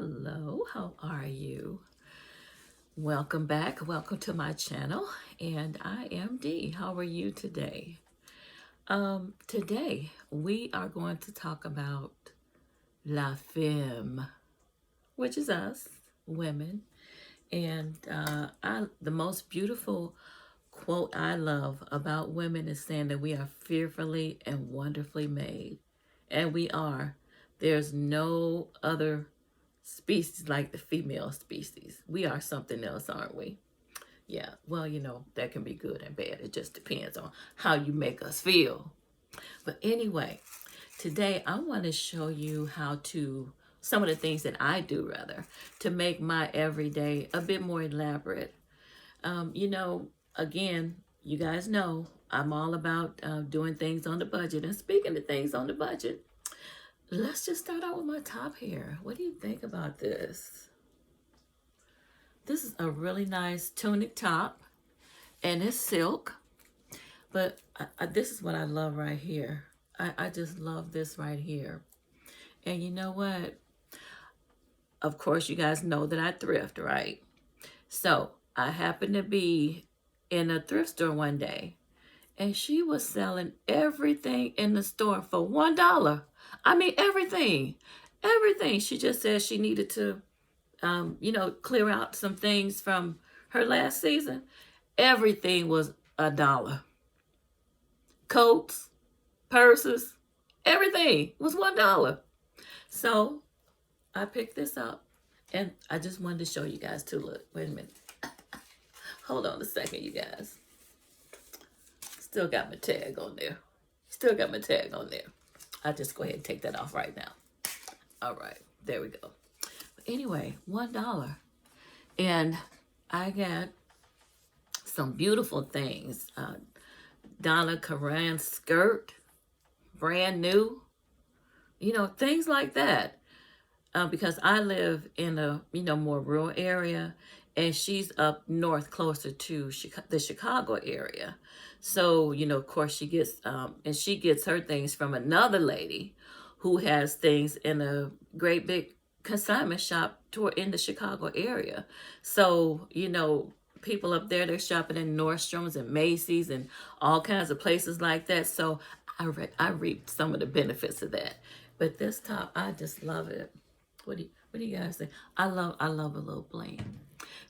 Hello, how are you? Welcome back. Welcome to my channel. And I am Dee. How are you today? Today we are going to talk about la femme, which is us, women. And the most beautiful quote I love about women is saying that we are fearfully and wonderfully made. And we are. There's no other species like the female species. We are something else, aren't we? Yeah, well, that can be good and bad. It just depends on how you make us feel. But anyway, today I want to show you some of the things that I do, rather, to make my everyday a bit more elaborate. Again, you guys know I'm all about doing things on the budget. And speaking of things on the budget, let's just start out with my top here. What do you think about this? This is a really nice tunic top, and it's silk. But this is what I love right here. I just love this right here. And you know what? Of course, you guys know that I thrift, right? So I happened to be in a thrift store one day, and she was selling everything in the store for $1. I mean, everything. Everything. She just said she needed to, clear out some things from her last season. Everything was $1. Coats, purses, everything was $1. So I picked this up, and I just wanted to show you guys too. Look, wait a minute. Hold on a second, you guys. Still got my tag on there. Still got my tag on there. I'll just go ahead and take that off right now. All right, there we go. But anyway, $1. And I got some beautiful things. Donna Karan skirt, brand new. Things like that. Because I live in a, more rural area, and she's up north closer to the Chicago area. So, of course she gets her things from another lady who has things in a great big consignment shop in the Chicago area. So, people up there, they're shopping in Nordstrom's and Macy's and all kinds of places like that. So I reaped some of the benefits of that. But this top, I just love it. What do you guys think? I love a little bling.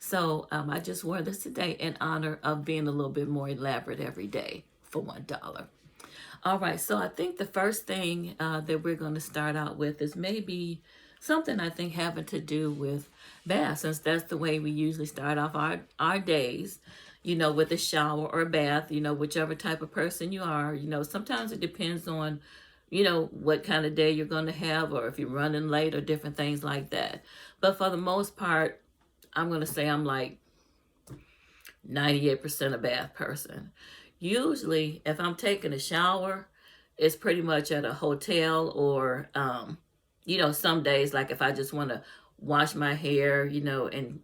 So I just wore this today in honor of being a little bit more elaborate every day for $1. All right, so I think the first thing that we're going to start out with is maybe something I think having to do with bath, since that's the way we usually start off our days, with a shower or a bath, whichever type of person you are. Sometimes it depends on what kind of day you're going to have, or if you're running late or different things like that. But for the most part, I'm going to say I'm like 98% a bath person. Usually, if I'm taking a shower, it's pretty much at a hotel or, some days, like if I just want to wash my hair, and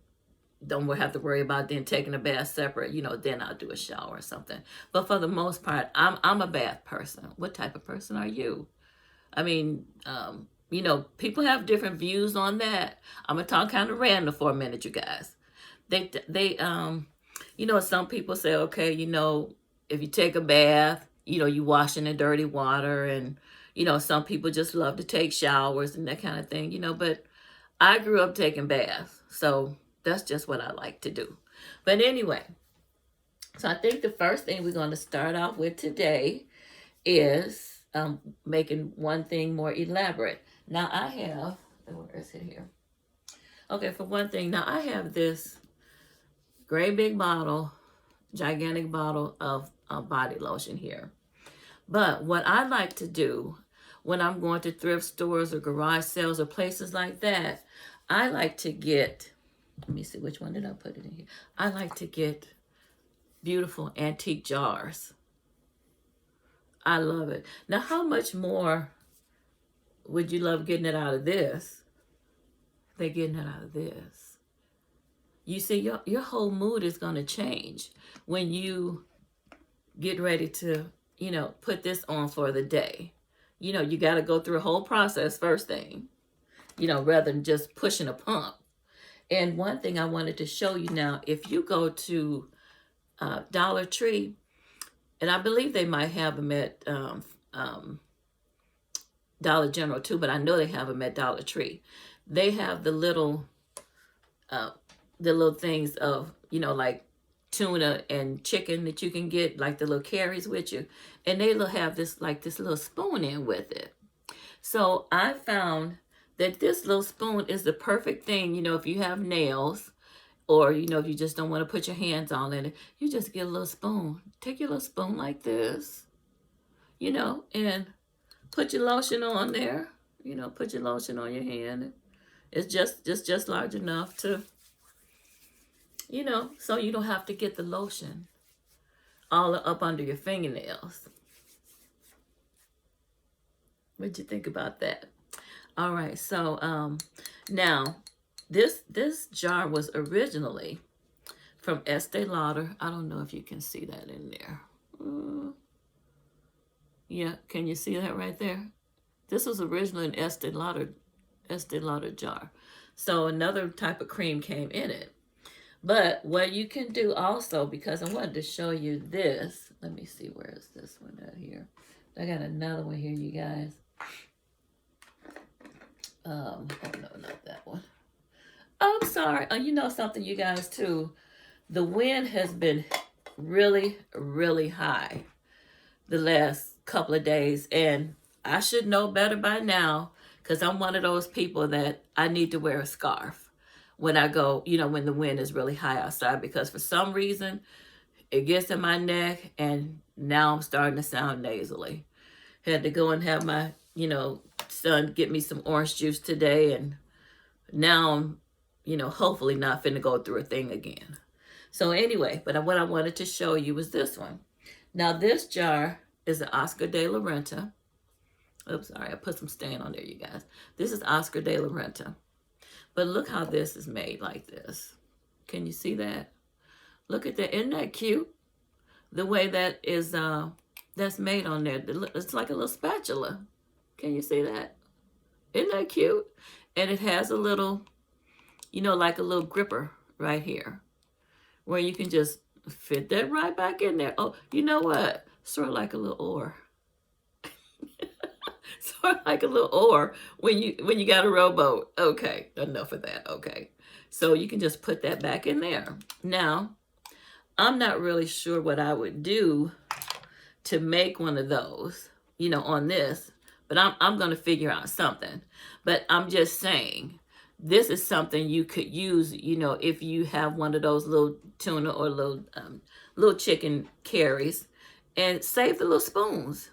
don't have to worry about then taking a bath separate, then I'll do a shower or something. But for the most part, I'm a bath person. What type of person are you? I mean, people have different views on that. I'm gonna talk kind of random for a minute, you guys. They some people say, okay, if you take a bath, you wash in the dirty water, and some people just love to take showers and that kind of thing, but I grew up taking baths, so that's just what I like to do. But anyway, so I think the first thing we're going to start off with today is making one thing more elaborate. Now I have, where is it here? Okay, for one thing, now I have this great big bottle, gigantic bottle of body lotion here. But what I like to do when I'm going to thrift stores or garage sales or places like that, I like to get, let me see, which one did I put it in here? I like to get beautiful antique jars. I love it. Now, how much more would you love getting it out of this? They're getting it out of this. You see, your whole mood is going to change when you get ready to, put this on for the day. You got to go through a whole process first thing. you know, rather than just pushing a pump. And one thing I wanted to show you now, if you go to Dollar Tree, and I believe they might have them at Dollar General too, but I know they have them at Dollar Tree. They have uh, the little things of, you know, like tuna and chicken that you can get, like the little carries with you, and they will have this like this little spoon in with it. So I found that this little spoon is the perfect thing, you know, if you have nails, or, you know, if you just don't want to put your hands on it, you just get a little spoon. Take your little spoon like this, you know, and put your lotion on there. You know, put your lotion on your hand. It's just large enough to, you know, so you don't have to get the lotion all up under your fingernails. What'd you think about that? All right, so now this jar was originally from Estee Lauder. I don't know if you can see that in there. Yeah, can you see that right there? This was originally an Estee Lauder jar. So another type of cream came in it. But what you can do also, because I wanted to show you this. Let me see, where is this one at here? I got another one here, you guys. Oh no, not that one. Oh, I'm sorry. You know something, you guys, too. The wind has been really, really high the last couple of days, and I should know better by now, because I'm one of those people that I need to wear a scarf when I go, you know, when the wind is really high outside, because for some reason it gets in my neck, and now I'm starting to sound nasally. Had to go and have my, you know, son get me some orange juice today, and now I'm, you know, hopefully not finna go through a thing again. So anyway, but what I wanted to show you was this one. Now this jar is an Oscar de la Renta. Oops, sorry, I put some stain on there, you guys. This is Oscar de la Renta. But look how this is made like this. Can you see that? Look at that. Isn't that cute? The way that is that's made on there. It's like a little spatula. Can you see that? Isn't that cute? And it has a little, you know, like a little gripper right here, where you can just fit that right back in there. Oh, you know what? Sort of like a little oar. Sort of like a little oar when you got a rowboat. Okay, enough of that. Okay, so you can just put that back in there. Now, I'm not really sure what I would do to make one of those, you know, on this, but I'm going to figure out something. But I'm just saying, this is something you could use, you know, if you have one of those little tuna or little chicken carries, and save the little spoons,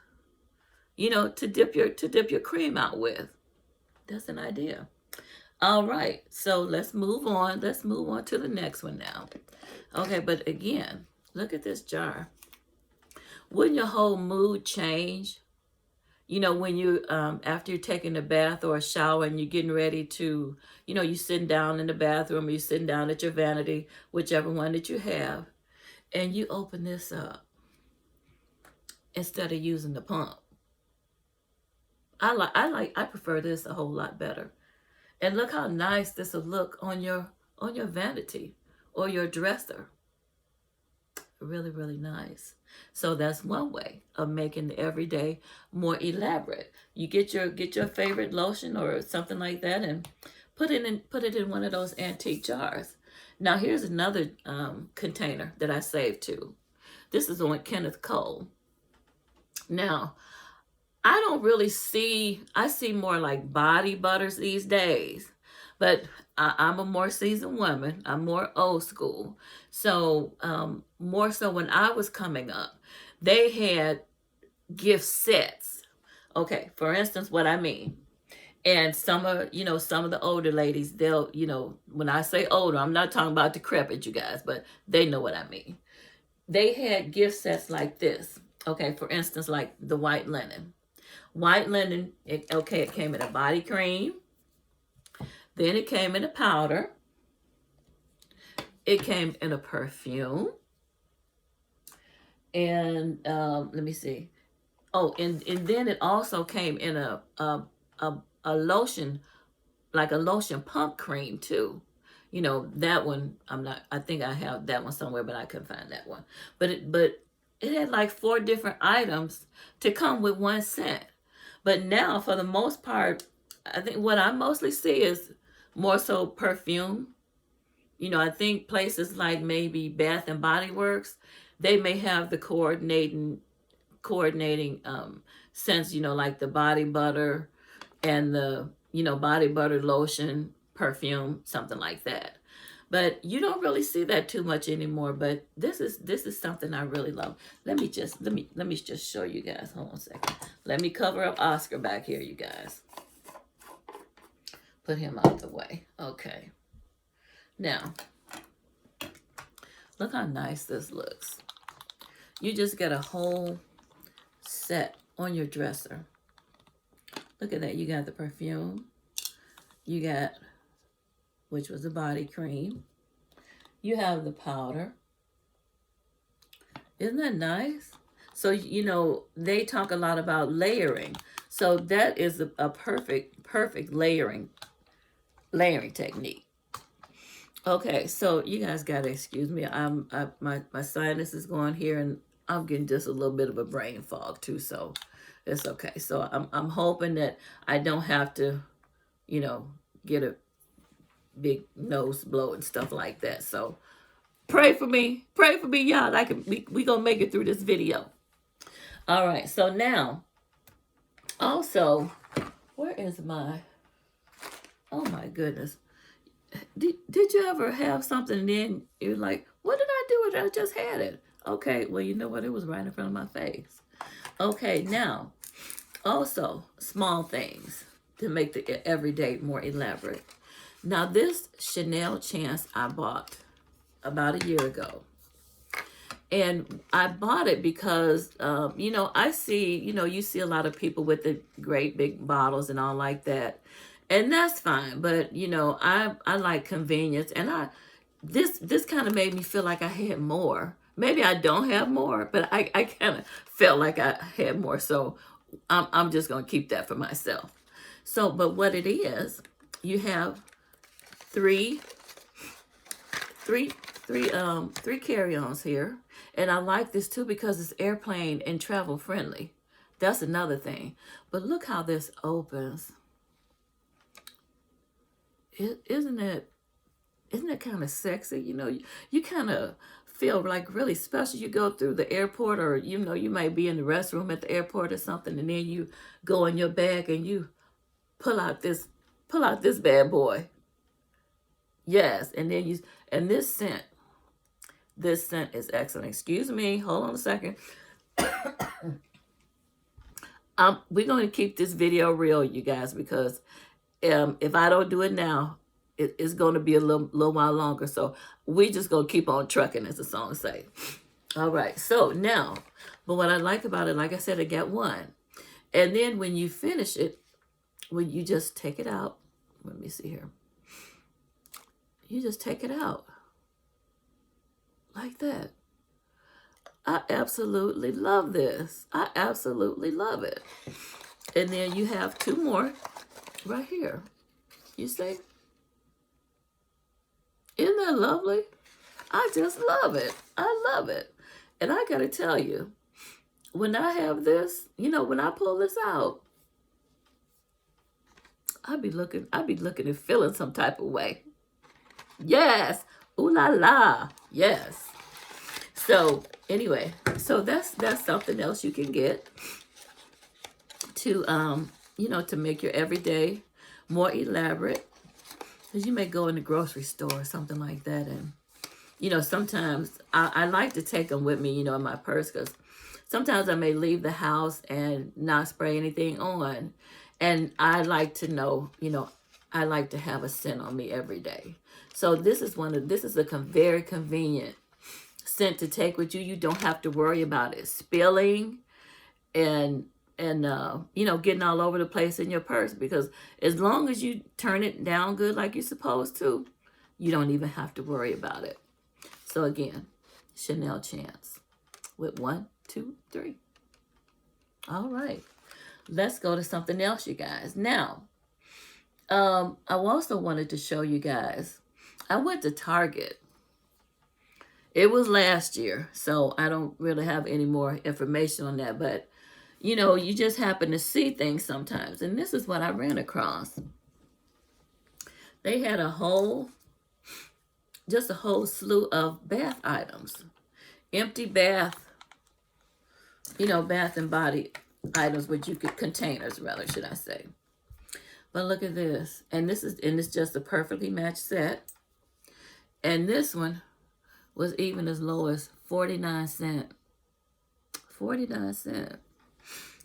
you know, to dip your cream out with. That's an idea. All right, so let's move on. Let's move on to the next one now. Okay, but again, look at this jar. Wouldn't your whole mood change? You know, when you, after you're taking a bath or a shower and you're getting ready to, you know, you're sitting down in the bathroom, or you're sitting down at your vanity, whichever one that you have, and you open this up instead of using the pump. I prefer this a whole lot better. And look how nice this will look on your vanity or your dresser. Really, really nice. So that's one way of making the everyday more elaborate. You get your favorite lotion or something like that, and put it in one of those antique jars. Now here's another container that I saved too. This is on Kenneth Cole. Now, I don't really see, I see more like body butters these days, but I'm a more seasoned woman. I'm more old school. So more so when I was coming up, they had gift sets. Okay, for instance, what I mean. And some of the older ladies, they'll, you know, when I say older, I'm not talking about decrepit, you guys, but they know what I mean. They had gift sets like this. Okay, for instance, like the white linen. White linen, it came in a body cream. Then it came in a powder. It came in a perfume. And let me see. Oh, and then it also came in a lotion like a lotion pump cream too. You know, that one, I think I have that one somewhere, but I couldn't find that one. But it had like 4 different items to come with one scent. But now, for the most part, I think what I mostly see is more so perfume. You know, I think places like maybe Bath and Body Works, they may have the coordinating scents, you know, like the body butter and the, you know, body butter lotion, perfume, something like that. But you don't really see that too much anymore. But this is something I really love. Let me just show you guys. Hold on a second. Let me cover up Oscar back here, you guys. Put him out the way. Okay. Now, look how nice this looks. You just get a whole set on your dresser. Look at that. You got the perfume. You got, which was the body cream. You have the powder. Isn't that nice? So, you know, they talk a lot about layering. So that is a perfect layering technique. Okay, so you guys gotta excuse me. My sinus is going here, and I'm getting just a little bit of a brain fog too. So it's okay. So I'm hoping that I don't have to, you know, get a big nose blow and stuff like that. So pray for me, y'all. We gonna make it through this video. All right. So now, also, where is my? Oh my goodness. Did you ever have something and then you're like, what did I do with it? I just had it. Okay, well, you know what? It was right in front of my face. Okay, now, also, small things to make the everyday more elaborate. Now, this Chanel Chance I bought about a year ago. And I bought it because, you know, I see, you know, you see a lot of people with the great big bottles and all like that. And that's fine, but you know, I like convenience, and this kind of made me feel like I had more. Maybe I don't have more, but I kind of felt like I had more. So I'm just gonna keep that for myself. So, but what it is, you have three carry-ons here, and I like this too because it's airplane and travel friendly. That's another thing. But look how this opens. Isn't it kind of sexy? You know, you kind of feel like really special. You go through the airport, or you know, you might be in the restroom at the airport or something, and then you go in your bag and you pull out this bad boy. Yes, and then this scent is excellent. Excuse me, hold on a second. We're going to keep this video real, you guys, because if I don't do it now, it's going to be a little while longer. So we just going to keep on trucking, as the song say. All right. So now, but what I like about it, like I said, I got one. And then when you finish it, when you just take it out, let me see here. You just take it out like that. I absolutely love this. I absolutely love it. And then you have 2 more right here. You see? Isn't that lovely? I just love it. I love it. And I gotta tell you, when I have this, you know, when I pull this out, I'd be looking and feeling some type of way. Yes. Ooh la la. Yes. So anyway, so that's something else you can get to you know, to make your everyday more elaborate. Because you may go in the grocery store or something like that, and you know, sometimes I like to take them with me, you know, in my purse, because sometimes I may leave the house and not spray anything on, and I like to know, you know, I like to have a scent on me every day. So this is a very convenient scent to take with you. You don't have to worry about it spilling and you know, getting all over the place in your purse, because as long as you turn it down good like you're supposed to, you don't even have to worry about it. So again, Chanel Chance with 1, 2, 3. All right, let's go to something else, you guys. Now, I also wanted to show you guys. I went to Target. It was last year, so I don't really have any more information on that. But, you know, you just happen to see things sometimes. And this is what I ran across. They had just a whole slew of bath items. Empty bath, bath and body items, which you could, containers rather, should I say. But look at this. And it's just a perfectly matched set. And this one was even as low as 49 cents. 49 cents.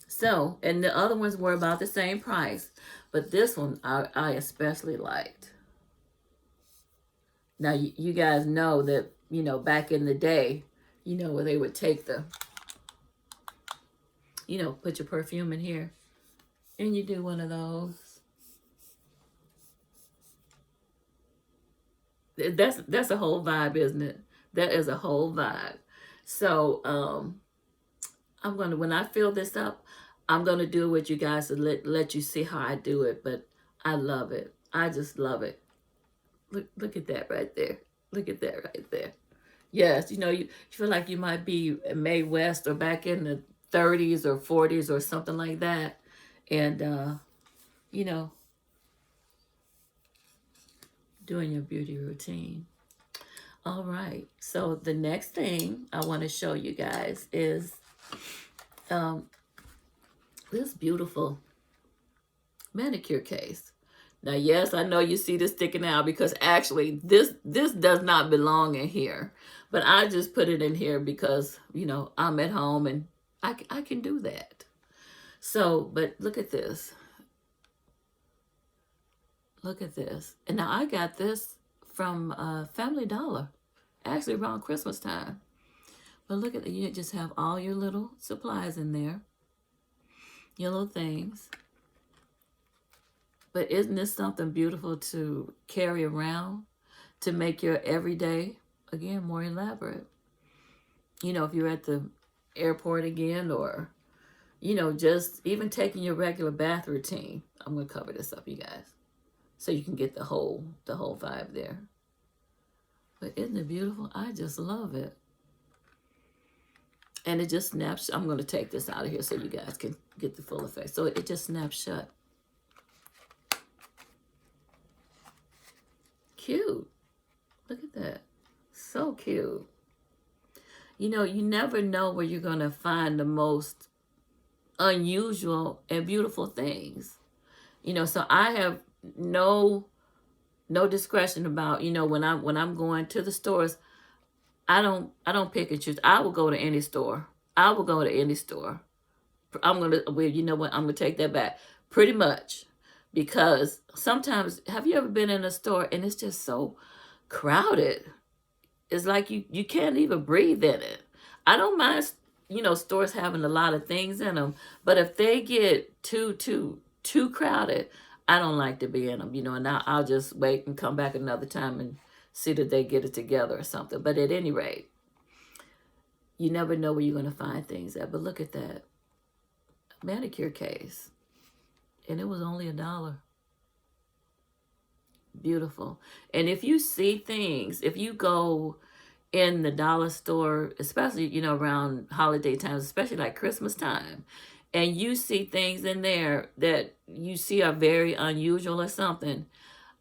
So, and the other ones were about the same price. But this one I especially liked. Now, you guys know that, back in the day, where they would take the, put your perfume in here. And you do one of those. That's a whole vibe, isn't it? That is a whole vibe. So I'm gonna, when I fill this up, I'm gonna do it with you guys to let you see how I do it. But I love it. I just love it. Look at that right there. Look at that right there. Yes, you feel like you might be Mae West or back in the 30s or 40s or something like that, and doing your beauty routine. All right, so the next thing I want to show you guys is this beautiful manicure case. Now, yes, I know you see this sticking out because actually this does not belong in here, but I just put it in here because, I'm at home and I can do that. So, but look at this. Look at this. And now I got this from Family Dollar, actually around Christmas time. But look at it. You just have all your little supplies in there, your little things. But isn't this something beautiful to carry around to make your everyday, again, more elaborate? If you're at the airport again, or, just even taking your regular bath routine. I'm going to cover this up, you guys, so you can get the whole vibe there. But isn't it beautiful? I just love it. And it just snaps. I'm going to take this out of here so you guys can get the full effect. So it just snaps shut. Cute. Look at that. So cute. You never know where you're going to find the most unusual and beautiful things. So I have no discretion about, when I'm going to the stores, I don't pick and choose. I will go to any store. I will go to any store. I'm going to, well, you know what? I'm going to take that back. Pretty much. Because sometimes, have you ever been in a store and it's just so crowded? It's like you can't even breathe in it. I don't mind, stores having a lot of things in them. But if they get too crowded, I don't like to be in them, and I'll just wait and come back another time and see that they get it together or something. But at any rate, you never know where you're going to find things at. But look at that manicure case. And it was only $1. Beautiful. And if you see things, if you go in the dollar store, especially, around holiday times, especially like Christmas time, and you see things in there that you see are very unusual or something,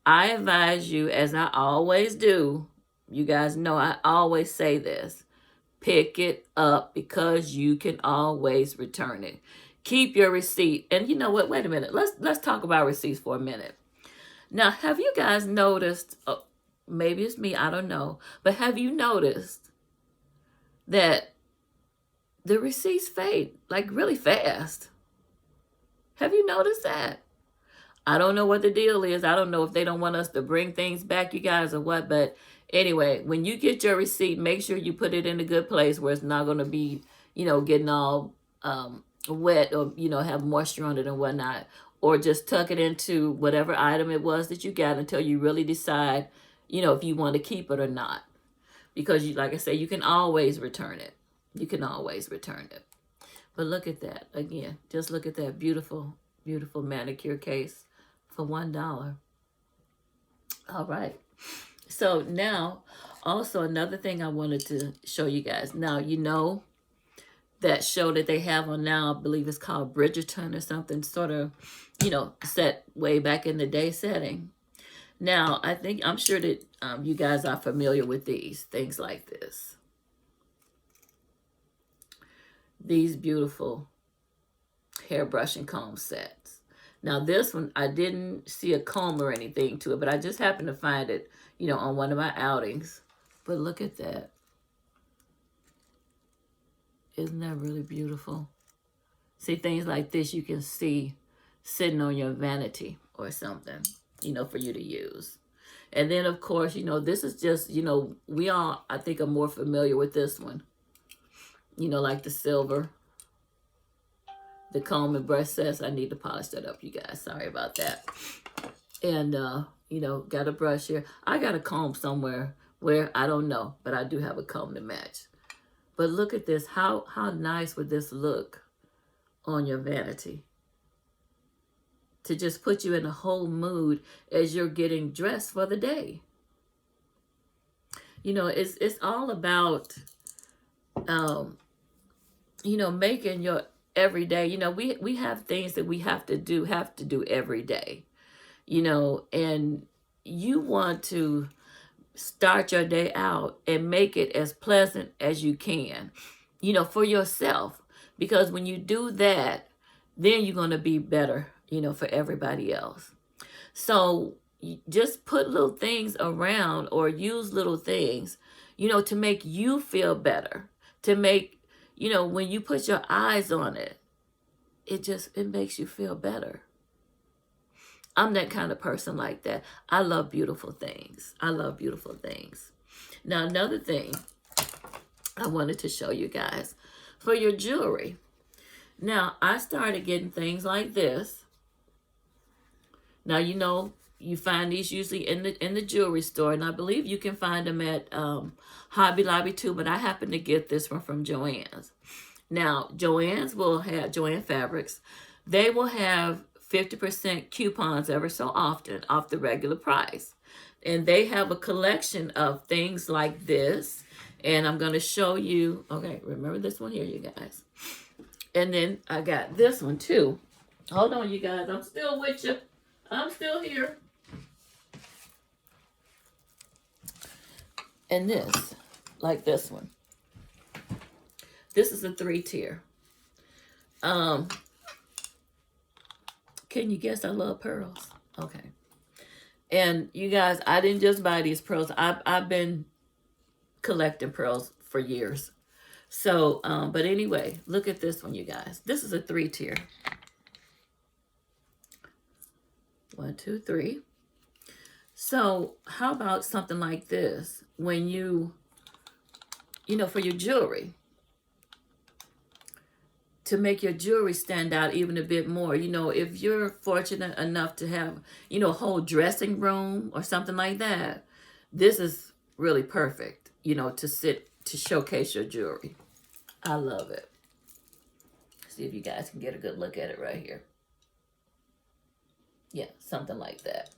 I advise you, as I always do, you guys know I always say this, pick it up because you can always return it. Keep your receipt. And you know what? Wait a minute. Let's talk about receipts for a minute. Now, have you guys noticed, maybe it's me, I don't know, but have you noticed that the receipts fade like really fast? Have you noticed that? I don't know what the deal is. I don't know if they don't want us to bring things back, you guys, or what. But anyway, when you get your receipt, make sure you put it in a good place where it's not going to be, getting all wet or, have moisture on it and whatnot. Or just tuck it into whatever item it was that you got until you really decide, if you want to keep it or not. Because, like I say, you can always return it. You can always return it. But look at that. Again, just look at that beautiful, beautiful manicure case for $1. All right. So now, also another thing I wanted to show you guys. Now, you know, that show that they have on now, I believe it's called Bridgerton or something, sort of, you know, set way back in the day setting. Now, I'm sure that you guys are familiar with these, things like this. These beautiful hairbrush and comb sets. Now, this one, I didn't see a comb or anything to it, but I just happened to find it, you know, on one of my outings. But look at that. Isn't that really beautiful? See, things like this you can see sitting on your vanity or something, you know, for you to use. And then, of course, you know, this is just, you know, we all, I think, are more familiar with this one. You know, like the silver, the comb and brush sets. I need to polish that up, you guys. Sorry about that. And, you know, got a brush here. I got a comb somewhere where, I don't know, but I do have a comb to match. But look at this. How nice would this look on your vanity? To just put you in a whole mood as you're getting dressed for the day. You know, it's all about, you know, making your everyday, you know, we have things that we have to do every day, you know, and you want to start your day out and make it as pleasant as you can, you know, for yourself. Because when you do that, then you're going to be better, you know, for everybody else. So you just put little things around or use little things, you know, to make you feel better, to make, you know, when you put your eyes on it, it makes you feel better. I'm that kind of person like that. I love beautiful things. I love beautiful things. Now, another thing I wanted to show you guys for your jewelry. Now, I started getting things like this. Now, you know, you find these usually in the jewelry store, and I believe you can find them at Hobby Lobby too, but I happen to get this one from Joann's. Now, Joann Fabrics, they will have 50% coupons ever so often off the regular price. And they have a collection of things like this. And I'm going to show you, okay, remember this one here, you guys. And then I got this one too. Hold on, you guys. I'm still with you. I'm still here. And this, like this one. This is a 3-tier. Can you guess I love pearls? Okay. And you guys, I didn't just buy these pearls. I've been collecting pearls for years. So, but anyway, look at this one, you guys. This is a 3-tier. 1, 2, 3. So how about something like this? When you know, for your jewelry, to make your jewelry stand out even a bit more. You know, if you're fortunate enough to have, you know, a whole dressing room or something like that, this is really perfect, you know, to showcase your jewelry. I love it. See if you guys can get a good look at it right here. Yeah, something like that.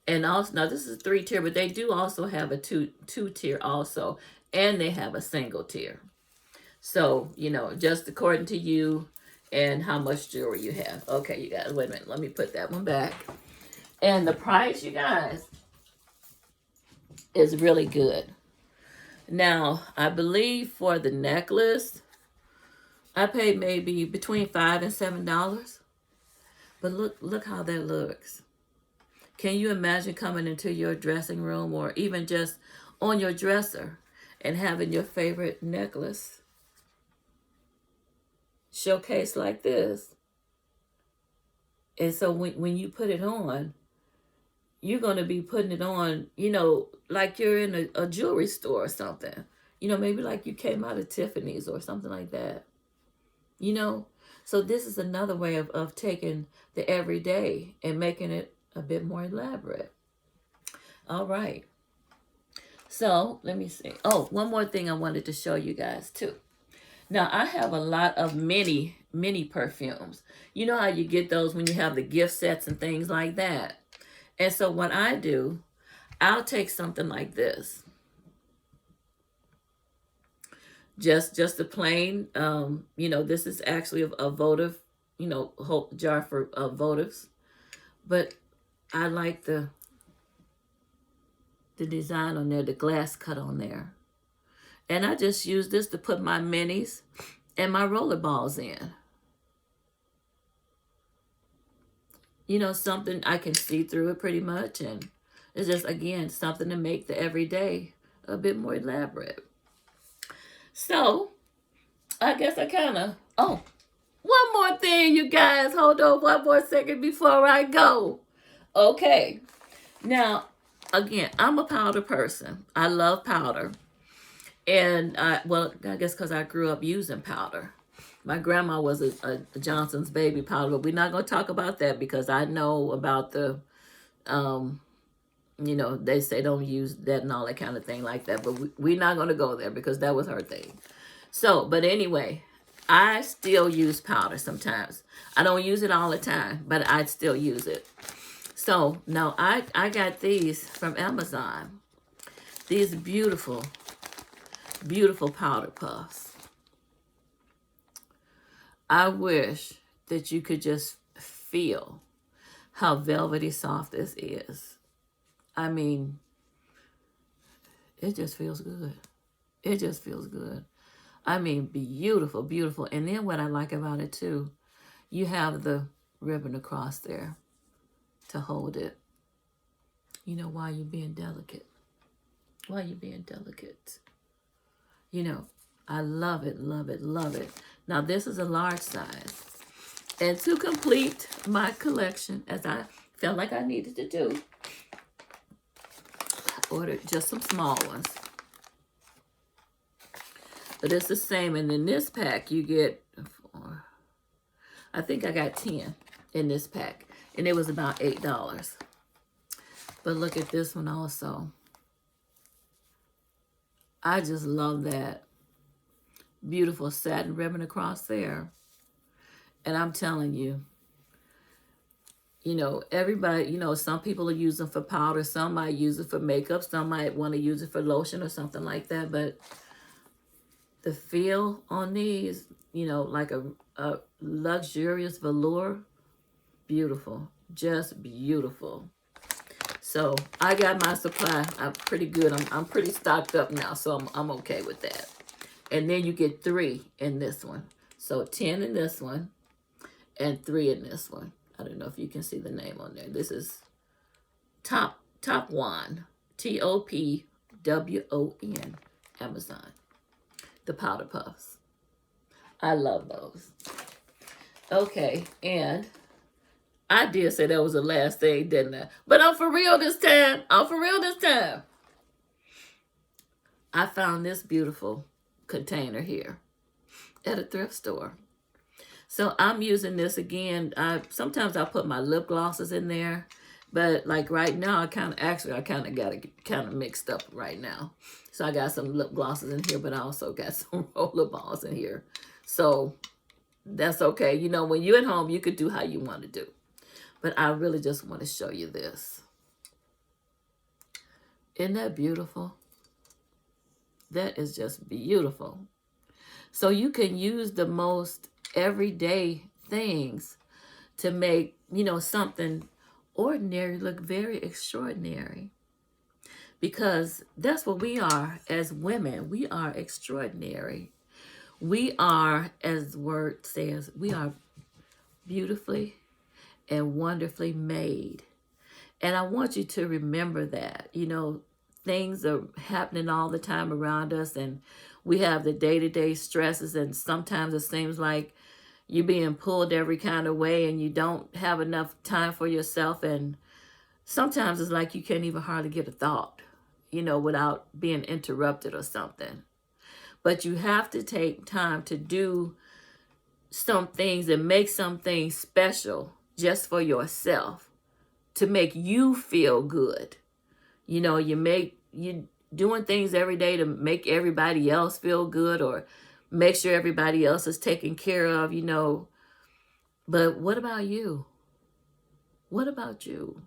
And also, now this is a 3-tier, but they do also have a two-tier also, and they have a single tier. So, you know, just according to you and how much jewelry you have. Okay, you guys, wait a minute. Let me put that one back. And the price, you guys, is really good. Now, I believe for the necklace, I paid maybe between $5 and $7. But look how that looks. Can you imagine coming into your dressing room or even just on your dresser and having your favorite necklace showcase like this? And so when you put it on, you're going to be putting it on, you know, like you're in a jewelry store or something. You know, maybe like you came out of Tiffany's or something like that. You know, so this is another way of taking the everyday and making it a bit more elaborate. All right. So let me see. Oh, one more thing I wanted to show you guys too. Now, I have a lot of mini perfumes. You know how you get those when you have the gift sets and things like that. And so what I do, I'll take something like this. Just a plain, this is actually a votive, whole jar for votives. But I like the design on there, the glass cut on there. And I just use this to put my minis and my roller balls in. Something I can see through it pretty much. And it's just, again, something to make the everyday a bit more elaborate. So, I guess oh, one more thing, you guys. Hold on one more second before I go. Okay. Now, again, I'm a powder person. I love powder. And, I guess because I grew up using powder. My grandma was a Johnson's baby powder, but we're not going to talk about that because I know about the, they say don't use that and all that kind of thing like that. But we're not going to go there because that was her thing. So, but anyway, I still use powder sometimes. I don't use it all the time, but I still use it. So, now I got these from Amazon. These beautiful, beautiful powder puffs. I wish that you could just feel how velvety soft this is. I mean, it just feels good. It just feels good. I mean, beautiful, beautiful. And then what I like about it too, you have the ribbon across there to hold it. While you're being delicate. While you're being delicate. I love it, love it, love it. Now, this is a large size. And to complete my collection, as I felt like I needed to do, I ordered just some small ones. But it's the same. And in this pack, you get, I think I got 10 in this pack. And it was about $8. But look at this one also. I just love that. Beautiful satin ribbon across there. And I'm telling you, everybody, some people are using for powder. Some might use it for makeup. Some might want to use it for lotion or something like that. But the feel on these, like a luxurious velour, beautiful. Just beautiful. So I got my supply. I'm pretty good. I'm pretty stocked up now. So I'm okay with that. And then you get 3 in this one. So 10 in this one and 3 in this one. I don't know if you can see the name on there. This is Top One. TOPWON. Amazon. The powder puffs. I love those. Okay, and I did say that was the last thing, didn't I? But I'm for real this time. I found this beautiful container here at a thrift store. So I'm using this again. Sometimes I put my lip glosses in there, but like right now, I kind of got it kind of mixed up right now. So I got some lip glosses in here, but I also got some roller balls in here. So that's okay. When you're at home, you could do how you want to do. But I really just want to show you this. Isn't that beautiful? That is just beautiful. So you can use the most everyday things to make, something ordinary look very extraordinary. Because that's what we are as women. We are extraordinary. We are, as the word says, we are beautifully and wonderfully made. And I want you to remember that, things are happening all the time around us, and we have the day-to-day stresses, and sometimes it seems like you're being pulled every kind of way and you don't have enough time for yourself, and sometimes it's like you can't even hardly get a thought, without being interrupted or something. But you have to take time to do some things and make some things special just for yourself to make you feel good. You doing things every day to make everybody else feel good, or make sure everybody else is taken care of, you know. But what about you? What about you?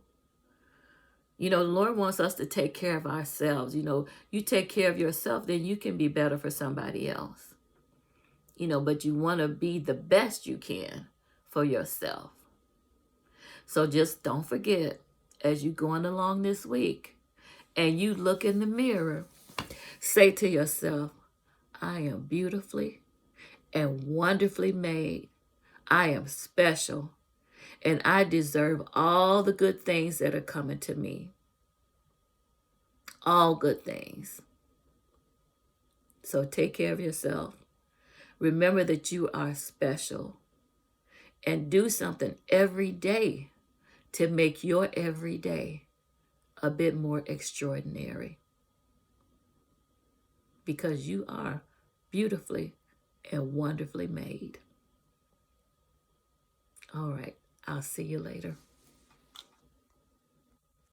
You know, the Lord wants us to take care of ourselves. You know, you take care of yourself, then you can be better for somebody else. You know, but you want to be the best you can for yourself. So just don't forget, as you're going along this week and you look in the mirror, say to yourself, I am beautifully and wonderfully made. I am special, and I deserve all the good things that are coming to me. All good things. So take care of yourself. Remember that you are special, and do something every day to make your every day a bit more extraordinary, because you are beautifully and wonderfully made. All right, I'll see you later.